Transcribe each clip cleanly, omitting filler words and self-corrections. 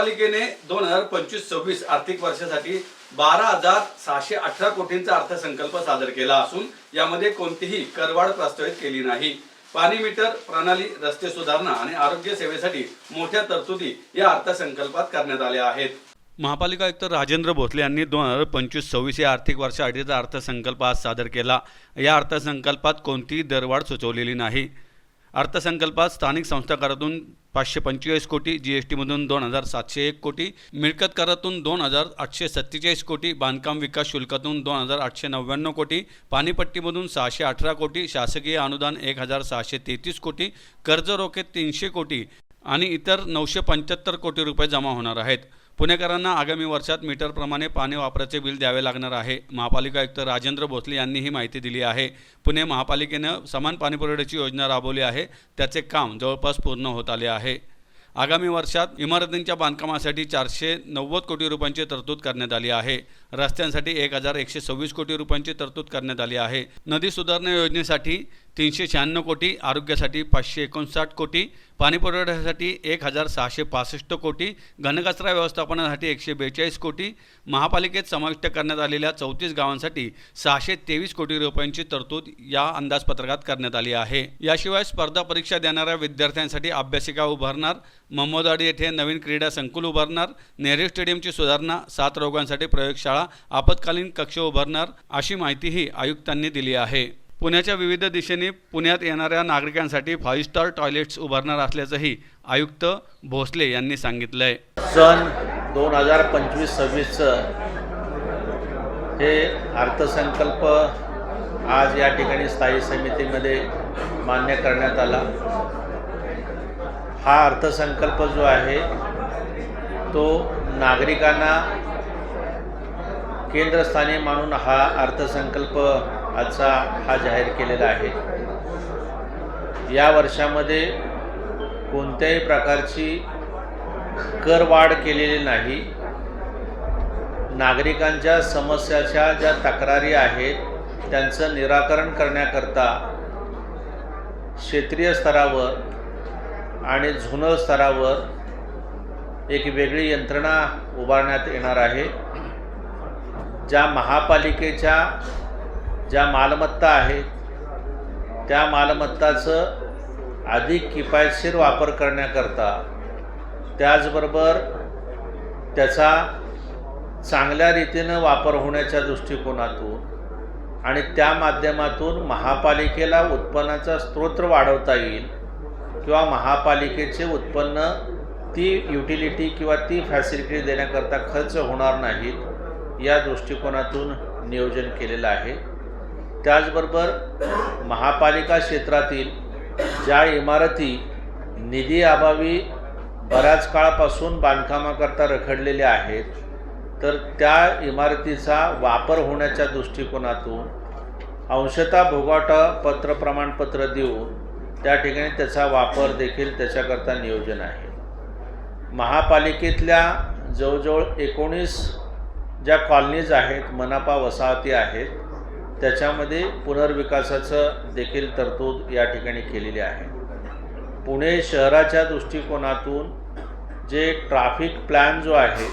महापालिकेने 2025-26 आर्थिक वर्षासाठी 12,618 कोटींचा अर्थसंकल्प सादर केला असून यामध्ये कोणतीही करवाढ प्रस्तावित केली नाही। पाणी मीटर प्रणाली, रस्ते सुधारणा आणि आरोग्य सेवेसाठी मोठ्या तरतुदी या अर्थसंकल्पात करण्यात आल्या आहेत। महापालिका आयुक्त राजेंद्र भोसले यांनी 2025-26 या आर्थिक वर्षासाठीचा अर्थसंकल्प आज सादर केला। या अर्थसंकल्पात कोणतीही दरवाढ सुचवलेली नाही। अर्थसंकल्पात स्थानिक संस्था करातून 545 कोटी, जीएसटीमधून 2,701 कोटी, मिळकत करातून 2,847 कोटी, बांधकाम विकास शुल्कातून 2,899 कोटी, पाणीपट्टीमधून 618 कोटी, शासकीय अनुदान 1,633 कोटी, कर्ज रोखे 300 कोटी आणि इतर 975 कोटी रुपये जमा होणार आहेत। पुणेकरांना आगामी वर्षात मीटरप्रमाणे पाणी वापराचे बिल द्यावे लागणार आहे। महापालिका आयुक्त राजेंद्र भोसले यांनी ही माहिती दिली आहे। पुणे महापालिकेने समान पाणीपुरवठ्याची योजना राबवली आहे, त्याचे काम जवळपास पूर्ण होत आले आहे। आगामी वर्षात इमारतींच्या बांधकामासाठी 490 कोटी रुपयांची तरतूद करण्यात आली आहे। रस्त्यांसाठी 1,126 कोटी रुपयांची तरतूद करण्यात आली आहे। नदी सुधारणा योजनेसाठी 396 कोटी, आरोग्यासाठी 559 कोटी, पाणीपुरवठ्यासाठी 1,665 कोटी, घनकचरा व्यवस्थापनासाठी 142 कोटी, महापालिकेत समाविष्ट करण्यात आलेल्या 34 गावांसाठी 623 कोटी रुपयांची तरतूद या अंदाजपत्रकात करण्यात आली आहे। याशिवाय स्पर्धा परीक्षा देणाऱ्या विद्यार्थ्यांसाठी अभ्यासिका उभारणार, मोहम्मदवाडी येथे नवीन क्रीडा संकुल उभारणार, नेहरू स्टेडियमची सुधारणा, 7 रोगांसाठी प्रयोगशाळा, आपत्कालीन कक्ष उभारणार अशी माहितीही आयुक्तांनी दिली आहे। पुण्याच्या विविध दिशेने पुण्यात येणाऱ्या नागरिकांसाठी 5 स्टार टॉयलेट्स उभारणार असल्याचंही आयुक्त भोसले यांनी सांगितलंय। सन 2025-26 हे अर्थसंकल्प आज या ठिकाणी स्थायी समितीमध्ये मान्य करण्यात आला। हा अर्थसंकल्प जो आहे तो नागरिकांना केंद्रस्थानी मानून हा अर्थसंकल्प आजचा हा जाहीर केलेला आहे। या वर्षामध्ये कोणत्याही प्रकारची करवाढ केलेली नाही। नागरिकांच्या समस्याच्या ज्या तक्रारी आहेत त्यांचं निराकरण करण्याकरता क्षेत्रीय स्तरावर आणि झोनल स्तरावर एक वेगळी यंत्रणा उभारण्यात येणार आहे। ज्या महापालिकेच्या ज्या मालमत्ता आहेत त्या मालमत्ताचं अधिक किफायतशीर वापर करण्याकरता, त्याचबरोबर त्याचा चांगल्या रीतीनं वापर होण्याच्या दृष्टिकोनातून आणि त्या माध्यमातून महापालिकेला उत्पन्नाचा स्रोत वाढवता येईल किंवा महापालिकेचे उत्पन्न ती युटिलिटी किंवा ती फॅसिलिटी देण्याकरता खर्च होणार नाहीत, या दृष्टिकोनातून नियोजन केलेलं आहे। त्याचबरोबर महापालिका क्षेत्रातील ज्या इमारती निधीअभावी बऱ्याच काळापासून बांधकामाकरता रखडलेल्या आहेत, तर त्या इमारतीचा वापर होण्याच्या दृष्टिकोनातून अंशतः भोगावटा प्रमाणपत्र देऊन त्या ठिकाणी त्याचा वापर देखील त्याच्याकरता नियोजन आहे। महापालिकेतल्या जवळजवळ 19 ज्या कॉलनीज आहेत, मनपा वसाहती आहेत, त्याच्यामध्ये पुनर्विकासाचं देखील तरतूद या ठिकाणी केलेली आहे। पुणे शहराच्या दृष्टिकोनातून जे ट्रॅफिक प्लॅन जो आहे,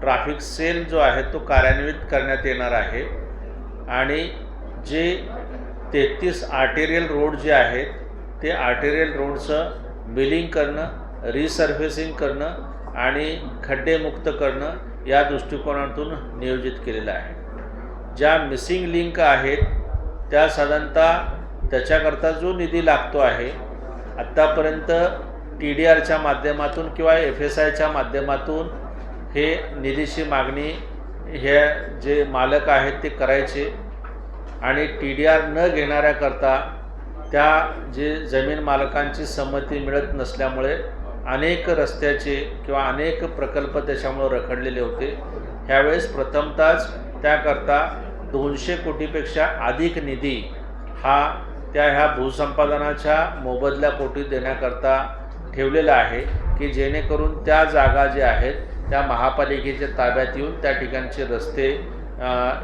ट्रॅफिक सेल जो आहे तो कार्यान्वित करण्यात येणार आहे आणि जे 33 आर्टेरियल रोड जे आहेत ते आर्टेरियल रोडचं बिलिंग करणं, रिसर्फेसिंग करणं आणि खड्डेमुक्त करणं या दृष्टिकोनातून नियोजित केलेलं आहे। ज्या मिसिंग लिंक आहेत त्या साधारणतः त्याच्याकरता जो निधी लागतो आहे, आत्तापर्यंत TDRच्या माध्यमातून किंवा FSIच्या माध्यमातून हे निधीची मागणी हे जे मालक आहेत ते करायचे आणि TDR न घेणाऱ्याकरता त्या जे जमीन मालकांची संमती मिळत नसल्यामुळे अनेक रस्त्याचे किंवा अनेक प्रकल्प त्याच्यामुळे रखडलेले होते। ह्यावेळेस प्रथमतःच त्याकरता 200 कोटीपेक्षा अधिक निधी हा ह्या भूसंपादनाच्या मोबदल्यापोटी देण्याकरता ठेवलेला आहे की जेणेकरून त्या जागा ज्या आहेत त्या महापालिकेच्या ताब्यात येऊन त्या ठिकाणचे रस्ते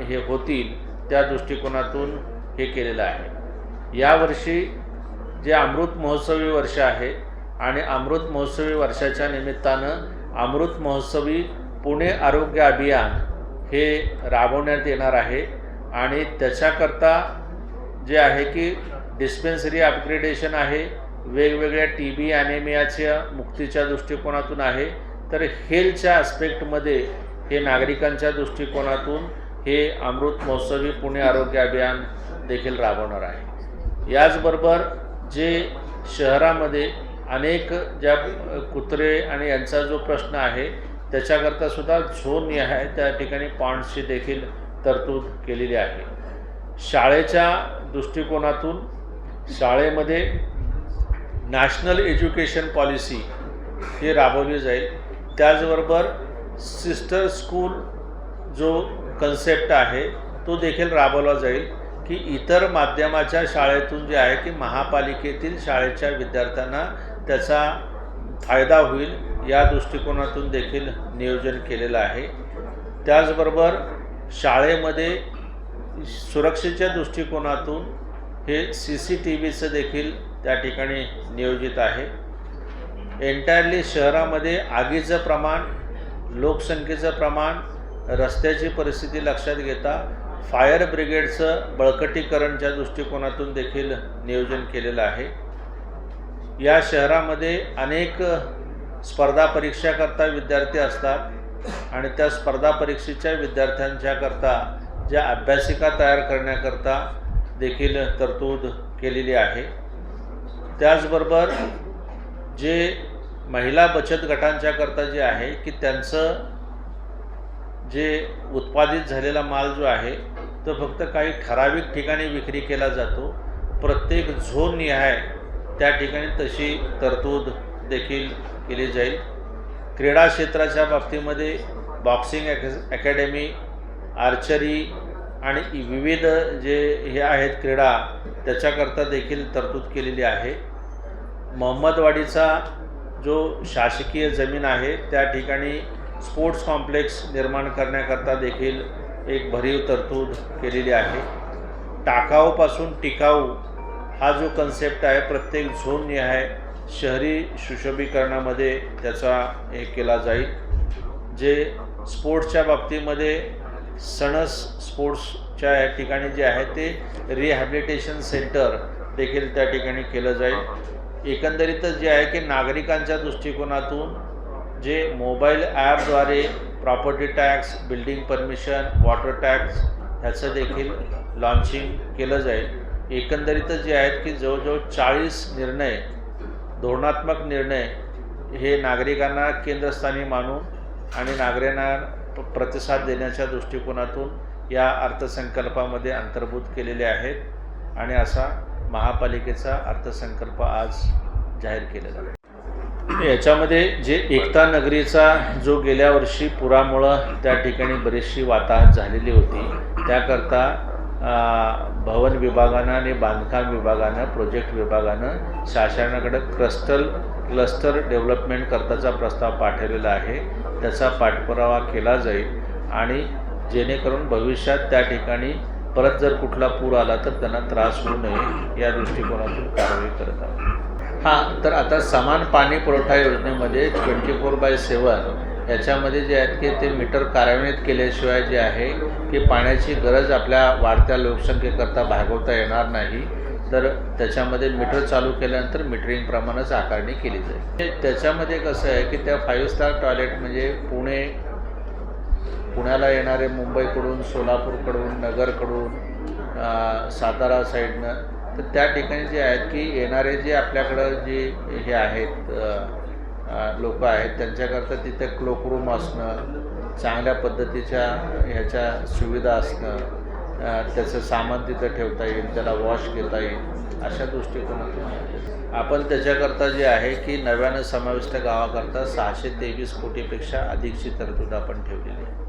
हे होतील, त्या दृष्टिकोनातून हे केलेलं आहे। यावर्षी जे अमृत महोत्सवी वर्ष आहे आणि अमृत महोत्सवी वर्षाच्या निमित्तानं अमृत महोत्सवी पुणे आरोग्य अभियान हे राबवण्यात येणार आहे आणि त्याच्याकरता जे आहे की डिस्पेन्सरी अपग्रेडेशन आहे, वेगवेगळ्या TB ॲनेमियाच्या मुक्तीच्या दृष्टिकोनातून आहे, तर हेल्थच्या ॲस्पेक्टमध्ये हे नागरिकांच्या दृष्टिकोनातून हे अमृत महोत्सवी पुणे आरोग्य अभियान देखील राबवणार आहे. याचबरोबर जे शहरामध्ये अनेक ज्या कुत्रे आणि यांचा जो प्रश्न आहे त्याच्याकरता सुद्धा झोननिहाय त्या ठिकाणी पॉइंट्सची देखील तरतूद केलेली आहे. शाळेच्या दृष्टिकोनातून शाळेमध्ये नॅशनल एज्युकेशन पॉलिसी ही राबवली जाईल. त्याचबरोबर सिस्टर स्कूल जो कन्सेप्ट आहे तो देखील राबवला जाईल की इतर माध्यमाच्या शाळेतून जे आहे की महापालिकेतील शाळेच्या विद्यार्थ्यांना त्याचा फायदा होईल या दृष्टिकोनातून देखील नियोजन केलेलं आहे. त्याचबरोबर शाळेमध्ये सुरक्षेच्या दृष्टिकोनातून हे CCTVचं देखील त्या ठिकाणी नियोजित आहे. एंटायरली शहरामध्ये आगीचं प्रमाण, लोकसंख्येचं प्रमाण, रस्त्याची परिस्थिती लक्षात घेता फायर ब्रिगेडचं बळकटीकरणच्या दृष्टिकोनातून देखील नियोजन केलेलं आहे. या शहरामध्ये अनेक स्पर्धा परीक्षाकरता विद्यार्थी असतात आणि त्या स्पर्धा परीक्षेच्या विद्यार्थ्यांच्याकरता ज्या अभ्यासिका तयार करण्याकरता देखील तरतूद केलेली आहे. त्याचबरोबर जे महिला बचत गटांच्याकरता जे आहे की त्यांचं जे उत्पादित झालेला माल जो आहे तो फक्त काही ठराविक ठिकाणी विक्री केला जातो, प्रत्येक झोननिहाय त्या ठिकाणी तशी तरतूद देखील केली जाईल. क्रीडा क्षेत्राच्या बाबतीमध्ये बॉक्सिंग अकॅडमी, आर्चरी आणि विविध जे हे आहेत क्रीडा त्याच्याकरता देखील तरतूद केलेली आहे. मोहम्मदवाडीचा जो शासकीय जमीन आहे त्या ठिकाणी स्पोर्ट्स कॉम्प्लेक्स निर्माण करण्याकरता देखील एक भरीव तरतूद केलेली आहे. टाकाऊपासून टिकाऊ हा जो कन्सेप्ट आहे प्रत्येक झोननिहाय शहरी सुशोभीकरणामध्ये त्याचा हे केला जाईल. जे स्पोर्ट्सच्या बाबतीमध्ये सणस स्पोर्ट्सच्या या ठिकाणी जे आहे ते रिहॅबिलिटेशन सेंटर देखील त्या ठिकाणी केलं जाईल. एकंदरीतच जे आहे की नागरिकांच्या दृष्टिकोनातून जे मोबाईल ॲपद्वारे property tax, building permission, water tax ह्याचं देखील लॉन्चिंग केलं जाईल. एकंदरीतच जे आहेत की जवळजवळ 40 निर्णय, धोरणात्मक निर्णय हे नागरिकांना केंद्रस्थानी मानून आणि नागरिकांना प्रतिसाद देण्याच्या दृष्टिकोनातून या अर्थसंकल्पामध्ये अंतर्भूत केलेले आहेत आणि असा महापालिकेचा अर्थसंकल्प आज जाहीर केलेला आहे. याच्यामध्ये जे एकता नगरीचा जो गेल्या वर्षी पुरामुळं त्या ठिकाणी बरीचशी वाताहत झालेली होती त्याकरता भवन विभागानं आणि बांधकाम विभागानं, प्रोजेक्ट विभागानं शासनाकडे क्लस्टर डेव्हलपमेंट करताचा प्रस्ताव पाठवलेला आहे. त्याचा पाठपुरावा केला जाईल आणि जेणेकरून भविष्यात त्या ठिकाणी परत जर कुठला पूर आला तर त्यांना त्रास होऊ नये या दृष्टिकोनातून कारवाई करत आहोत. हां, तर आता समान पाणी पुरवठा योजनेमध्ये 24/7 याच्यामध्ये जे आहेत की ते मीटर कार्यान्वित केल्याशिवाय जे आहे की पाण्याची गरज आपल्या वाढत्या लोकसंख्येकरता भागवता येणार नाही. तर त्याच्यामध्ये मीटर चालू केल्यानंतर मीटरिंगप्रमाणेच आकारणी केली जाईल. त्याच्यामध्ये कसं आहे की त्या 5 स्टार टॉयलेट म्हणजे पुण्याला येणारे मुंबईकडून, सोलापूरकडून, नगरकडून, सातारा साईडनं, तर त्या ठिकाणी जे आहेत की येणारे जे आपल्याकडं जे हे आहेत लोक आहेत त्यांच्याकरता तिथे क्लोकरूम असणं, चांगल्या पद्धतीच्या ह्याच्या सुविधा असणं, त्याचं सामान तिथं ठेवता येईल, त्याला वॉश घेता येईल अशा दृष्टिकोनातून आपण त्याच्याकरता जे आहे की नव्यानं समाविष्ट गावाकरता 623 कोटीपेक्षा अधिकची तरतूद आपण ठेवलेली आहे.